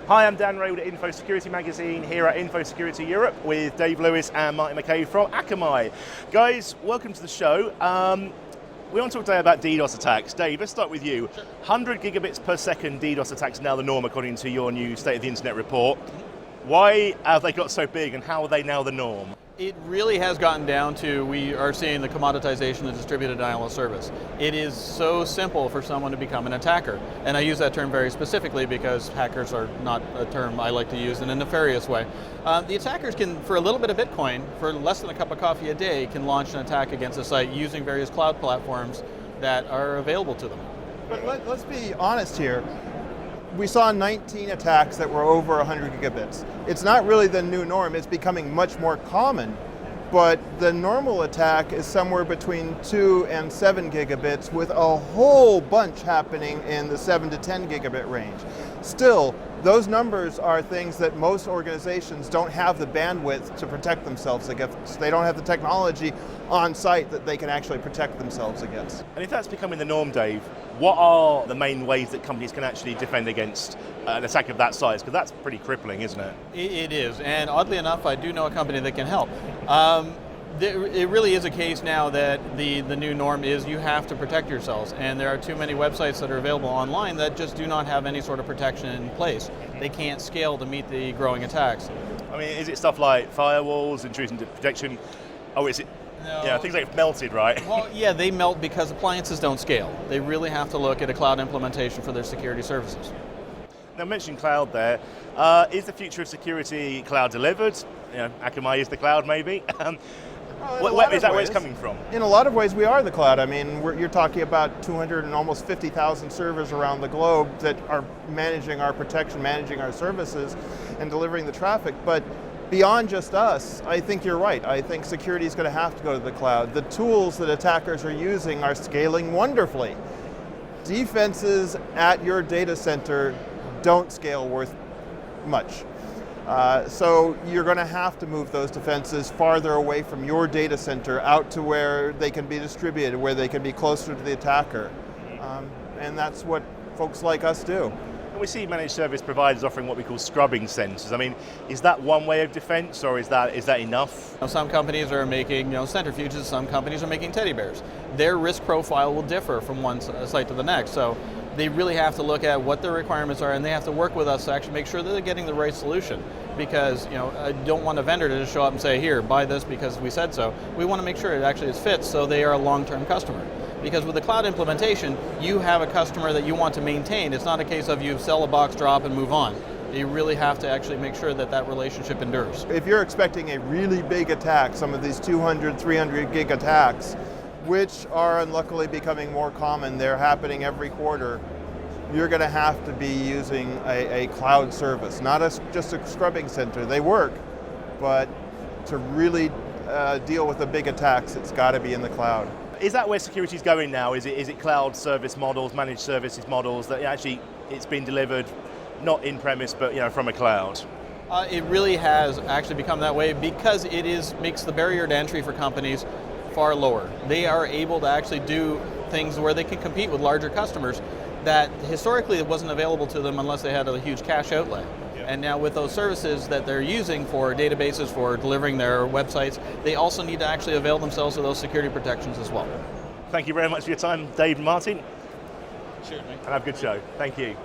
Hi, I'm Dan Raywood at Infosecurity Magazine here at Infosecurity Europe with Dave Lewis and Martin Mckeay from Akamai. Guys, welcome to the show. We want to talk today about DDoS attacks. Dave, let's start with you. Sure. 100 gigabits per second DDoS attacks are now the norm according to your new State of the Internet report. Why have they got so big and how are they now the norm? It really has gotten down to, we are seeing the commoditization of distributed denial of service. It is so simple for someone to become an attacker. And I use that term very specifically because hackers are not a term I like to use in a nefarious way. The attackers can, for a little bit of Bitcoin, for less than a cup of coffee a day, can launch an attack against a site using various cloud platforms that are available to them. But let's be honest here. We saw 19 attacks that were over 100 gigabits. It's not really the new norm, it's becoming much more common, but the normal attack is somewhere between 2 and 7 gigabits with a whole bunch happening in the 7 to 10 gigabit range. Still, those numbers are things that most organizations don't have the bandwidth to protect themselves against. They don't have the technology on site that they can actually protect themselves against. And if that's becoming the norm, Dave, what are the main ways that companies can actually defend against an attack of that size? Because that's pretty crippling, isn't it? It is, and oddly enough, I do know a company that can help. It really is a case now that the new norm is you have to protect yourselves, and there are too many websites that are available online that just do not have any sort of protection in place. They can't scale to meet the growing attacks. I mean, is it stuff like firewalls, intrusion protection? Oh, is it? No. Yeah, things like it's melted, right? Well, yeah, they melt because appliances don't scale. They really have to look at a cloud implementation for their security services. Now, mentioning cloud there, is the future of security cloud delivered? You know, Akamai is the cloud, maybe. Is that where it's coming from? In a lot of ways, we are the cloud. I mean, you're talking about 200 and almost 50,000 servers around the globe that are managing our protection, managing our services, and delivering the traffic. But beyond just us, I think you're right. I think security is going to have to go to the cloud. The tools that attackers are using are scaling wonderfully. Defenses at your data center don't scale worth much. So you're going to have to move those defenses farther away from your data center out to where they can be distributed, where they can be closer to the attacker. And that's what folks like us do. And we see managed service providers offering what we call scrubbing centers. I mean, is that one way of defense, or is that enough? Some companies are making centrifuges, some companies are making teddy bears. Their risk profile will differ from one site to the next. So they really have to look at what their requirements are, and they have to work with us to actually make sure that they're getting the right solution. Because I don't want a vendor to just show up and say, here, buy this because we said so. We want to make sure it actually fits so they are a long-term customer. Because with the cloud implementation, you have a customer that you want to maintain. It's not a case of you sell a box, drop, and move on. You really have to actually make sure that that relationship endures. If you're expecting a really big attack, some of these 200, 300 gig attacks, which are unluckily becoming more common, they're happening every quarter, you're going to have to be using a cloud service, not just a scrubbing center. They work, but to really deal with the big attacks, it's got to be in the cloud. Is that where security is going now? Is it cloud service models, managed services models that actually it's been delivered not in-premise but from a cloud? It really has actually become that way because it makes the barrier to entry for companies far lower. They are able to actually do things where they can compete with larger customers that historically it wasn't available to them unless they had a huge cash outlay. Yeah. And now with those services that they're using for databases, for delivering their websites, they also need to actually avail themselves of those security protections as well. Thank you very much for your time, Dave and Martin. Sure, mate. And have a good show. Thank you.